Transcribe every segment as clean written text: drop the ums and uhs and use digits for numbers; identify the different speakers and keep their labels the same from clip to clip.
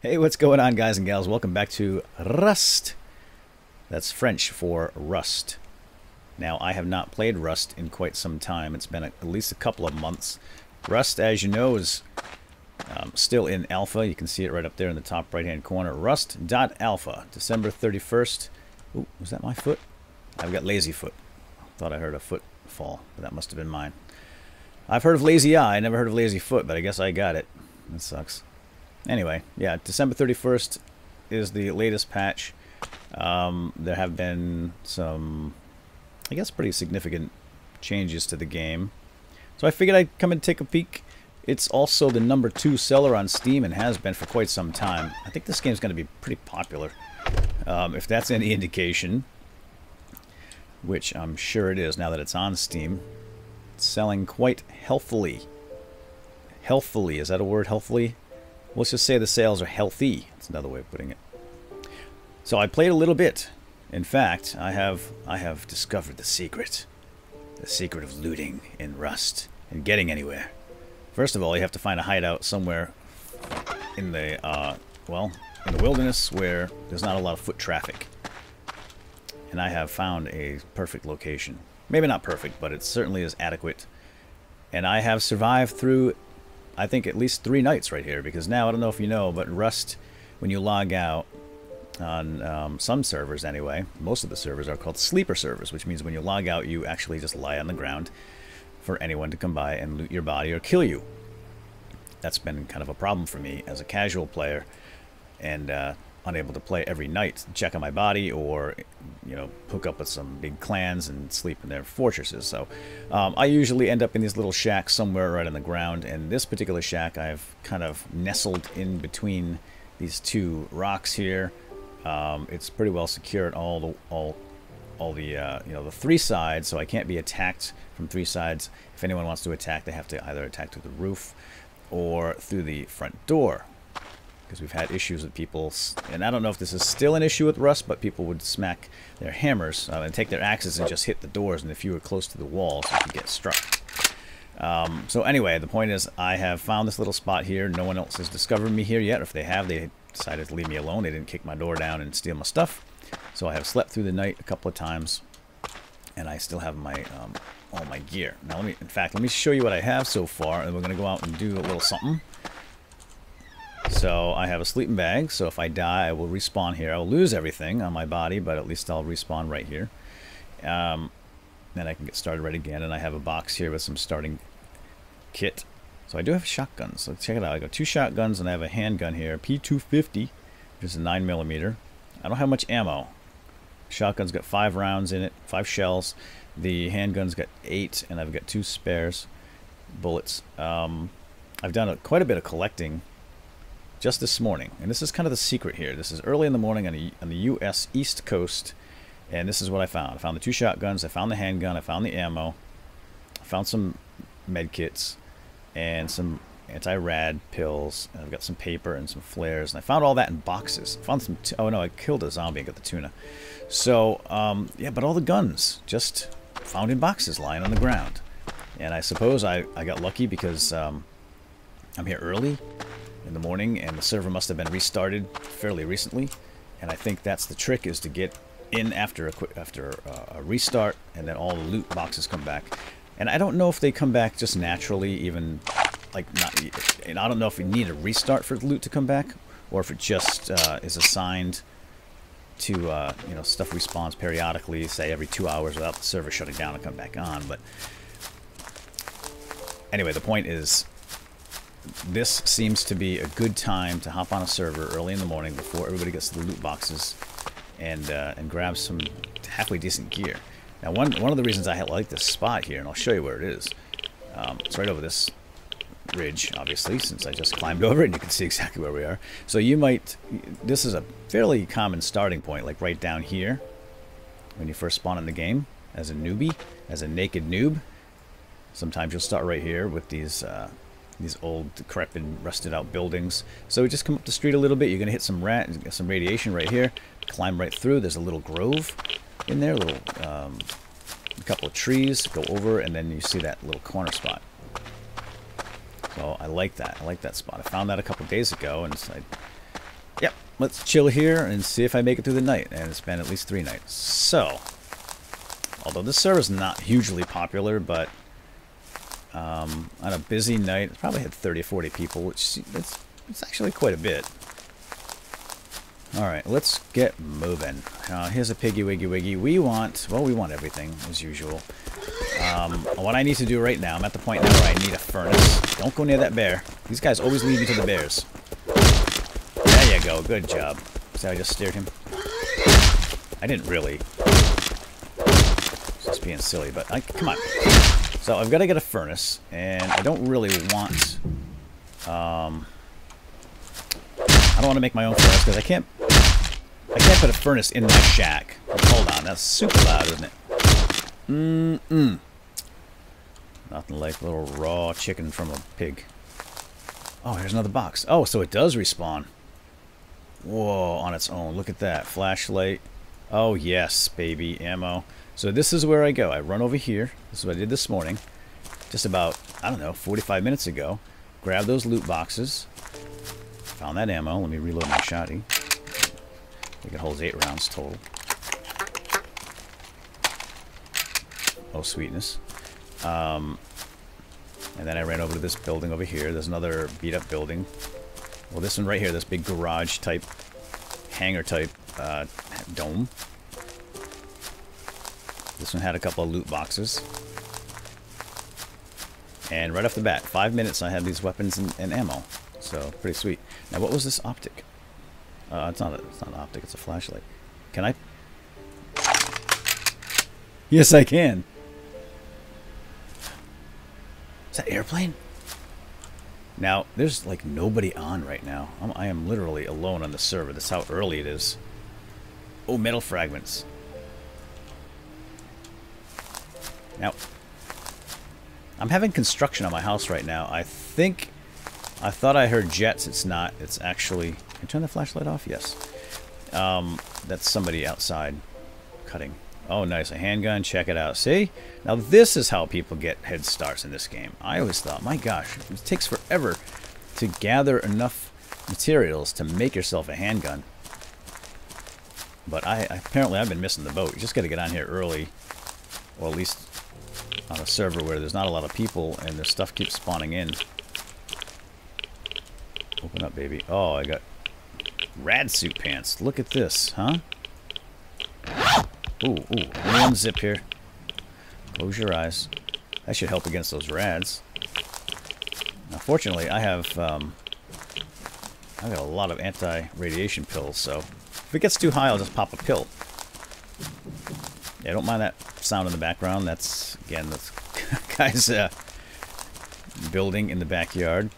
Speaker 1: Hey, what's going on, guys and gals? Welcome back to Rust. That's French for rust. Now, I have not played Rust in quite some time. It's been at least a couple of months. Rust, as you know, is still in alpha. You can see it right up there in the top right-hand corner. Rust.alpha, December 31st. Ooh, was that my foot? I've got lazy foot. Thought I heard a foot fall, but that must have been mine. I've heard of lazy eye. I never heard of lazy foot, but I guess I got it. That sucks. Anyway, yeah, December 31st is the latest patch. There have been some, I guess, pretty significant changes to the game. So I figured I'd come and take a peek. It's also the #2 seller on Steam and has been for quite some time. I think this game's going to be pretty popular, if that's any indication, which I'm sure it is now that it's on Steam. It's selling quite healthily. Healthily, is that a word, healthily? Let's just say the sales are healthy. That's another way of putting it. So I played a little bit. In fact, I have discovered the secret of looting in Rust and getting anywhere. First of all, you have to find a hideout somewhere in the in the wilderness where there's not a lot of foot traffic. And I have found a perfect location. Maybe not perfect, but it certainly is adequate. And I have survived through, I think, at least 3 nights right here, because now, I don't know if you know, but Rust, when you log out on some servers anyway, most of the servers are called sleeper servers, which means when you log out, you actually just lie on the ground for anyone to come by and loot your body or kill you. That's been kind of a problem for me as a casual player, and unable to play every night, check on my body, or hook up with some big clans and sleep in their fortresses. So I usually end up in these little shacks somewhere right on the ground, and this particular shack I've kind of nestled in between these 2 rocks here. It's pretty well secured all the 3 sides, so I can't be attacked from 3 sides. If anyone wants to attack, they have to either attack through the roof or through the front door. Because we've had issues with people, and I don't know if this is still an issue with Rust, but people would smack their hammers and take their axes and just hit the doors, and if you were close to the walls, you could get struck. So anyway, the point is, I have found this little spot here. No one else has discovered me here yet. If they have, they decided to leave me alone. They didn't kick my door down and steal my stuff. So I have slept through the night a couple of times, and I still have my all my gear. Now, let me show you what I have so far, and we're going to go out and do a little something. So I have a sleeping bag, so if I die, I will respawn here. I'll lose everything on my body, but at least I'll respawn right here. Then I can get started right again, and I have a box here with some starting kit. So I do have shotguns, so check it out. I got 2 shotguns, and I have a handgun here, P250, which is a 9mm. I don't have much ammo. Shotgun's got 5 rounds in it, 5 shells. The handgun's got 8, and I've got 2 spares bullets. I've done quite a bit of collecting just this morning, and this is kind of the secret here. This is early in the morning on the U.S. East Coast, and this is what I found. I found the 2 shotguns, I found the handgun, I found the ammo, I found some med kits, and some anti-rad pills, and I've got some paper and some flares, and I found all that in boxes. I found some, oh no, I killed a zombie and got the tuna. So, yeah, but all the guns just found in boxes lying on the ground. And I suppose I got lucky because I'm here early in the morning, and the server must have been restarted fairly recently, and I think that's the trick, is to get in after a restart, and then all the loot boxes come back. And I don't know if they come back just naturally, even like not. And I don't know if we need a restart for the loot to come back, or if it just is assigned to stuff respawns periodically, say every 2 hours, without the server shutting down and come back on. But anyway, the point is, this seems to be a good time to hop on a server early in the morning before everybody gets to the loot boxes and grab some halfway decent gear. Now, one of the reasons I like this spot here, and I'll show you where it is. It's right over this ridge, obviously, since I just climbed over it, and you can see exactly where we are. So this is a fairly common starting point, like right down here when you first spawn in the game as a newbie, as a naked noob. Sometimes you'll start right here with these old, decrepit, rusted out buildings. So we just come up the street a little bit. You're going to hit some radiation right here. Climb right through. There's a little grove in there, a couple of trees. Go over, and then you see that little corner spot. So I like that. I like that spot. I found that a couple days ago, and I Yep, let's chill here and see if I make it through the night. And it's been at least 3 nights. So, although this server's not hugely popular, but on a busy night, it probably had 30 or 40 people, which it's actually quite a bit. Alright, let's get moving. Here's a piggy wiggy wiggy. We want everything, as usual. What I need to do right now, I'm at the point now where I need a furnace. Don't go near that bear. These guys always lead me to the bears. There you go, good job. See how I just steered him? I didn't really. Just being silly, but come on. So I've got to get a furnace, and I don't really want... I don't want to make my own furnace, because I can't put a furnace in my shack. Hold on, that's super loud, isn't it? Nothing like a little raw chicken from a pig. Oh, here's another box. Oh, so it does respawn. Whoa, on its own. Look at that. Flashlight. Oh, yes, baby. Ammo. So this is where I go. I run over here. This is what I did this morning. Just about, I don't know, 45 minutes ago. Grab those loot boxes. Found that ammo. Let me reload my shotty. I think it holds 8 rounds total. Oh, sweetness. And then I ran over to this building over here. There's another beat-up building. Well, this one right here, this big garage-type, hangar-type dome. This one had a couple of loot boxes. And right off the bat, 5 minutes, I had these weapons and ammo. So, pretty sweet. Now, what was this optic? It's not an optic, it's a flashlight. Can I? Yes, I can. Is that airplane? Now, there's like nobody on right now. I am literally alone on the server. That's how early it is. Oh, metal fragments. Now, I'm having construction on my house right now. I thought I heard jets. It's not. It's actually... Can I turn the flashlight off? Yes. That's somebody outside cutting. Oh, nice. A handgun. Check it out. See? Now, this is how people get head starts in this game. I always thought, my gosh, it takes forever to gather enough materials to make yourself a handgun. But apparently I've been missing the boat. You just got to get on here early, or at least on a server where there's not a lot of people and the stuff keeps spawning in. Open up, baby. Oh, I got rad suit pants. Look at this, huh? Ooh, let me unzip here. Close your eyes. That should help against those rads. Now, fortunately, I've got a lot of anti-radiation pills, so if it gets too high, I'll just pop a pill. Yeah, don't mind that sound in the background. That's, again, this guy's building in the backyard.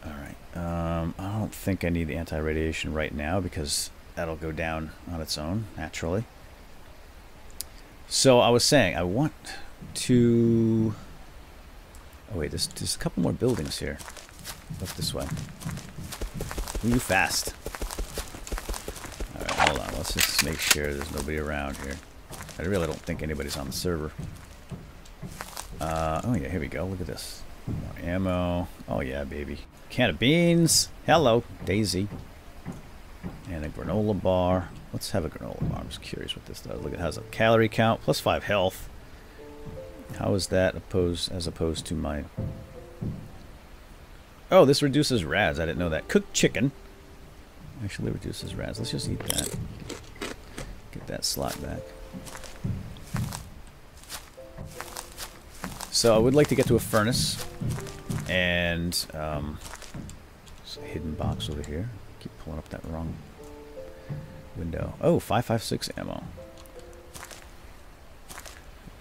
Speaker 1: Alright, I don't think I need the anti-radiation right now because that'll go down on its own, naturally. So I was saying, I want to... Oh wait, there's a couple more buildings here. Look this way. Move fast. Alright, hold on. Let's just make sure there's nobody around here. I really don't think anybody's on the server. Oh yeah, here we go. Look at this. More ammo. Oh yeah, baby. Can of beans. Hello, Daisy. And a granola bar. Let's have a granola bar. I'm just curious what this does. Look, it has a calorie count. Plus 5 health. How is that as opposed to my... Oh, this reduces rads. I didn't know that. Cooked chicken actually reduces rads. Let's just eat that. Get that slot back. So I would like to get to a furnace. And there's a hidden box over here. Keep pulling up that wrong window. Oh, 5.56 ammo.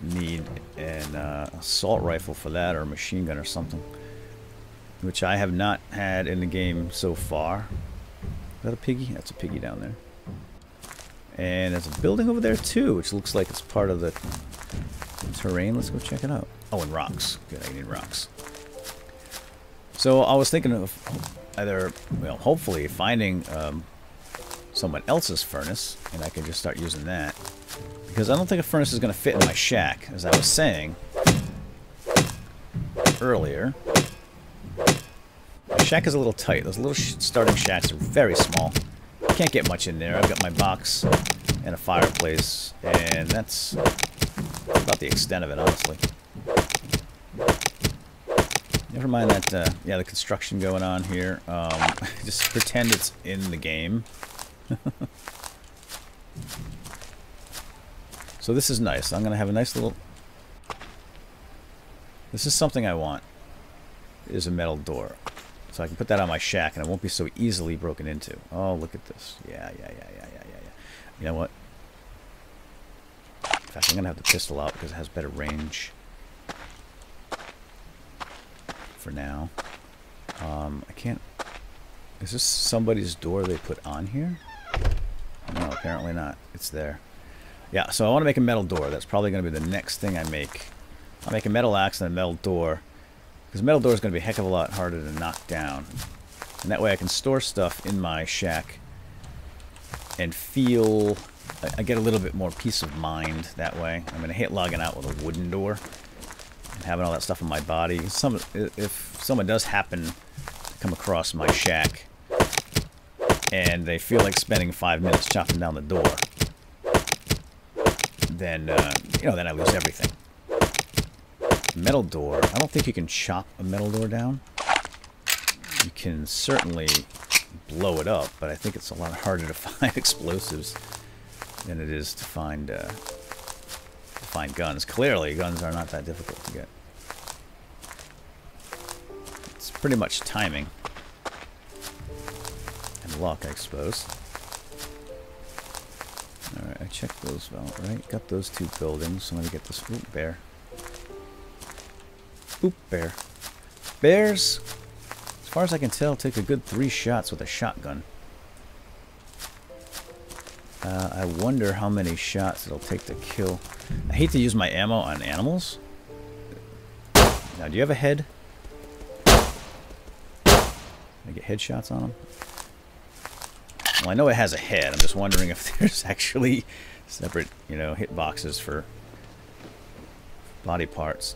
Speaker 1: Need an assault rifle for that, or a machine gun or something, which I have not had in the game so far. Is that a piggy? That's a piggy down there. And there's a building over there too, which looks like it's part of the terrain. Let's go check it out. Oh, and rocks. Good, I need rocks. So I was thinking of either, well, hopefully finding someone else's furnace, and I can just start using that. Because I don't think a furnace is going to fit in my shack, as I was saying earlier. My shack is a little tight. Those little starting shacks are very small. Can't get much in there. I've got my box and a fireplace, and that's about the extent of it, honestly. Never mind that, yeah, the construction going on here. Just pretend it's in the game. So this is nice. I'm going to have a nice little... This is something I want, is a metal door. So I can put that on my shack, and it won't be so easily broken into. Oh, look at this. Yeah. You know what? In fact, I'm going to have the pistol out because it has better range. For now. I can't... Is this somebody's door they put on here? No, apparently not. It's there. Yeah, so I want to make a metal door. That's probably going to be the next thing I make. I'll make a metal axe and a metal door. Because a metal door is going to be a heck of a lot harder to knock down. And that way I can store stuff in my shack and feel... I get a little bit more peace of mind that way. I'm going to hate logging out with a wooden door. And having all that stuff on my body. If someone does happen to come across my shack and they feel like spending 5 minutes chopping down the door, then, you know, then I lose everything. Metal door. I don't think you can chop a metal door down. You can certainly blow it up, but I think it's a lot harder to find explosives than it is to find guns. Clearly, guns are not that difficult to get. It's pretty much timing. And luck, I suppose. Alright, I checked those out, right? Got those 2 buildings, so let me get this. Oop, bear. Oop, bear. Bears, as far as I can tell, take a good 3 shots with a shotgun. I wonder how many shots it'll take to kill. I hate to use my ammo on animals. Now, do you have a head? Can I get headshots on them? Well, I know it has a head. I'm just wondering if there's actually separate, you know, hit boxes for body parts.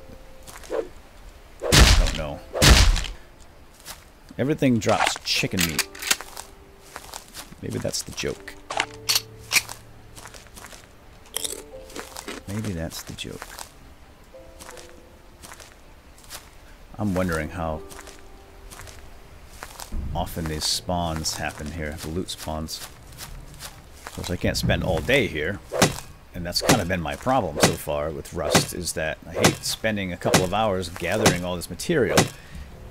Speaker 1: I don't know. Everything drops chicken meat. Maybe that's the joke. Maybe that's the joke. I'm wondering how often these spawns happen here, the loot spawns. Of course, I can't spend all day here, and that's kind of been my problem so far with Rust, is that I hate spending a couple of hours gathering all this material,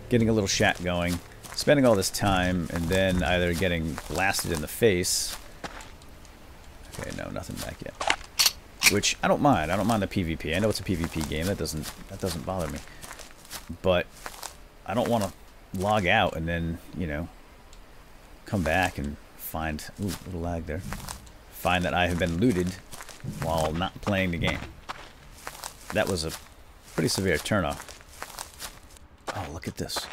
Speaker 1: getting a little shack going, spending all this time, and then either getting blasted in the face. Okay, no, nothing back yet. Which I don't mind. I don't mind the PvP. I know it's a PvP game. That doesn't bother me. But I don't want to log out and then, you know, come back and find... Ooh, a little lag there. Find that I have been looted while not playing the game. That was a pretty severe turnoff. Oh, look at this.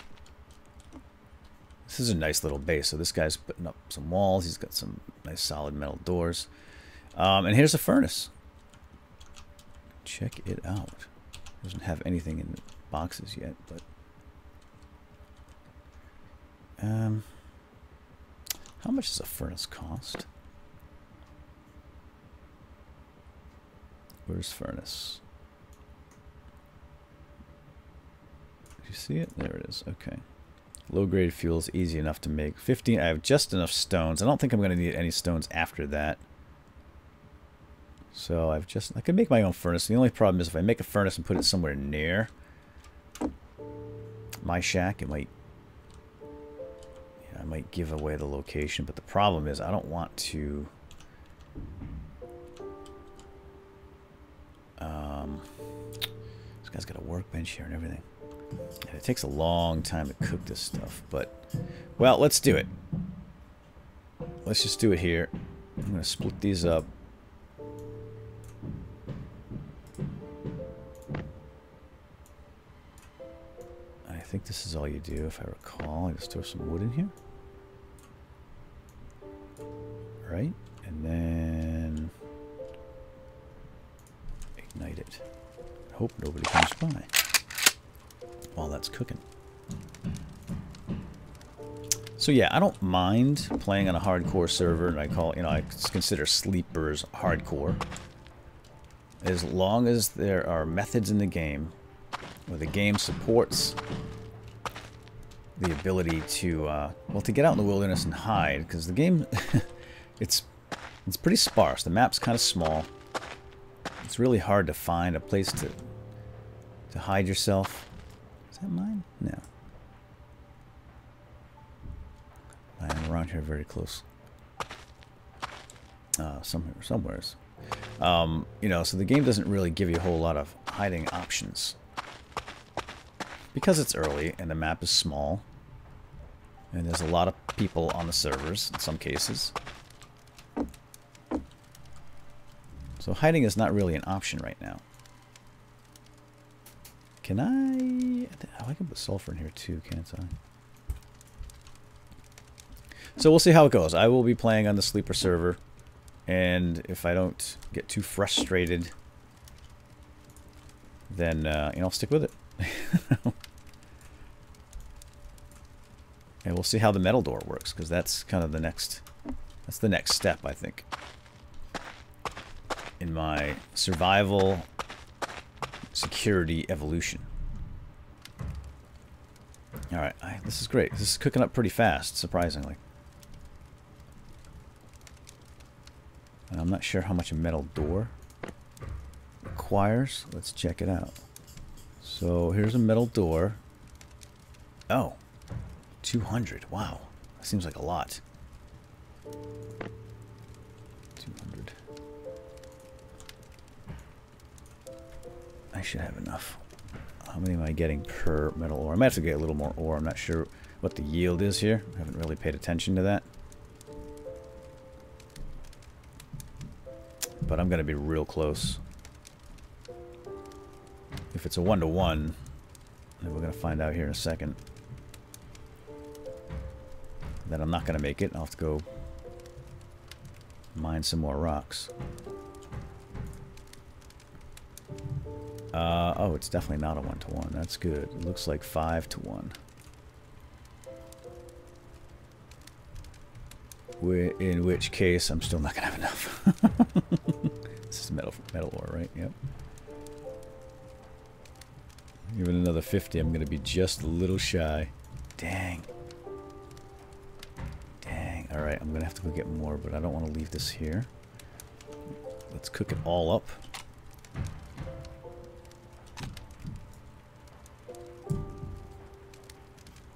Speaker 1: This is a nice little base. So this guy's putting up some walls. He's got some nice solid metal doors. And here's a furnace. Check it out. Doesn't have anything in the boxes yet, but how much does a furnace cost? Where's furnace? Did you see it? There it is. Okay. Low-grade fuel is easy enough to make. 15. I have just enough stones. I don't think I'm going to need any stones after that. So I can make my own furnace. The only problem is if I make a furnace and put it somewhere near my shack, it might, I might give away the location. But the problem is I don't want to. This guy's got a workbench here and everything. And it takes a long time to cook this stuff. But, well, let's do it. Let's just do it here. I'm going to split these up. I think this is all you do, if I recall. I just throw some wood in here. Right? And then ignite it. Hope nobody comes by while that's cooking. So yeah, I don't mind playing on a hardcore server, and I consider sleepers hardcore, as long as there are methods in the game where the game supports the ability to, well, to get out in the wilderness and hide, because the game, it's pretty sparse. The map's kind of small. It's really hard to find a place to hide yourself. Is that mine? No. I am around here very close. Somewheres. You know, so the game doesn't really give you a whole lot of hiding options. Because it's early and the map is small. And there's a lot of people on the servers in some cases. So hiding is not really an option right now. Can I... Oh, I can put sulfur in here too, can't I? So we'll see how it goes. I will be playing on the sleeper server, and if I don't get too frustrated, then you know, I'll stick with it. And we'll see how the metal door works, because that's kind of the next step, I think, in my survival security evolution. All right, this is great. This is cooking up pretty fast, surprisingly. And I'm not sure how much a metal door requires. Let's check it out. So here's a metal door. Oh, 200. Wow, that seems like a lot. 200. I should have enough. How many am I getting per metal ore? I might have to get a little more ore. I'm not sure what the yield is here. I haven't really paid attention to that. But I'm going to be real close. If it's a 1-to-1, then we're going to find out here in a second. Then I'm not going to make it. I'll have to go mine some more rocks. Oh, it's definitely not a 1-to-1. That's good. It looks like 5-to-1. In which case, I'm still not going to have enough. This is metal ore, right? Yep. Even another 50, I'm going to be just a little shy. Dang. Dang. Alright, I'm going to have to go get more, but I don't want to leave this here. Let's cook it all up.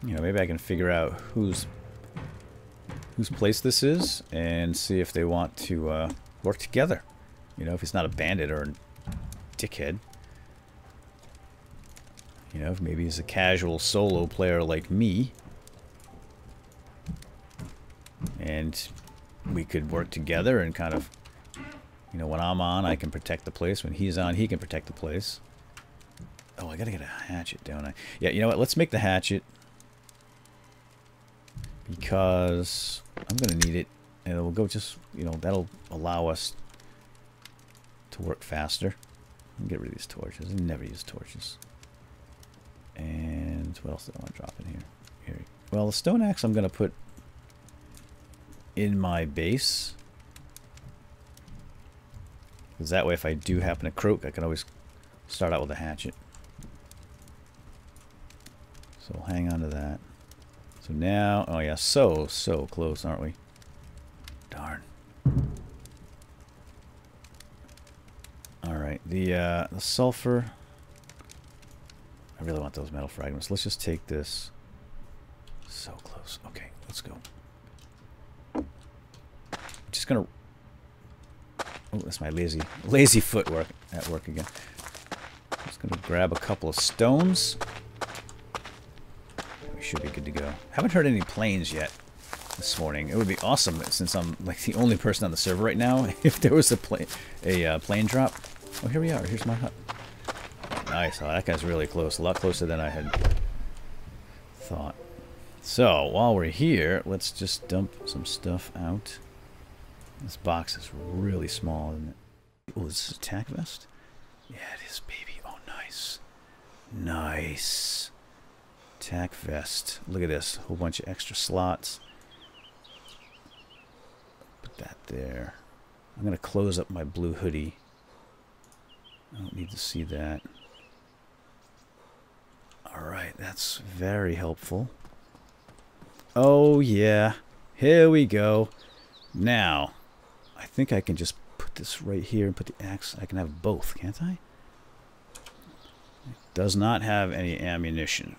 Speaker 1: You know, maybe I can figure out whose place this is and see if they want to work together. You know, if he's not a bandit or a dickhead. You know, if maybe he's a casual solo player like me. And we could work together and kind of, you know, when I'm on, I can protect the place. When he's on, he can protect the place. Oh, I gotta get a hatchet, don't I? Yeah, you know what? Let's make the hatchet. Because I'm going to need it, and it will go just, you know, that'll allow us to work faster. Get rid of these torches. I never use torches. And what else did I want to drop in here? Well, the stone axe I'm going to put in my base. Because that way, if I do happen to croak, I can always start out with a hatchet. So we'll hang on to that. So now, oh yeah, so close, aren't we? Darn. All right, the sulfur. I really want those metal fragments. Let's just take this. So close. Okay, let's go. I'm just gonna. Oh, that's my lazy footwork at work again. I'm just gonna grab a couple of stones. Should be good to go. Haven't heard any planes yet this morning. It would be awesome since I'm like the only person on the server right now. If there was a plane drop. Oh, here we are. Here's my hut. Nice. Oh, that guy's really close. A lot closer than I had thought. So while we're here, let's just dump some stuff out. This box is really small, isn't it? Oh, this is a tack vest. Yeah, it is, baby. Oh, nice. Nice. Tack vest. Look at this. A whole bunch of extra slots. Put that there. I'm going to close up my blue hoodie. I don't need to see that. Alright, that's very helpful. Oh yeah. Here we go. Now, I think I can just put this right here and put the axe. I can have both, can't I? It does not have any ammunition.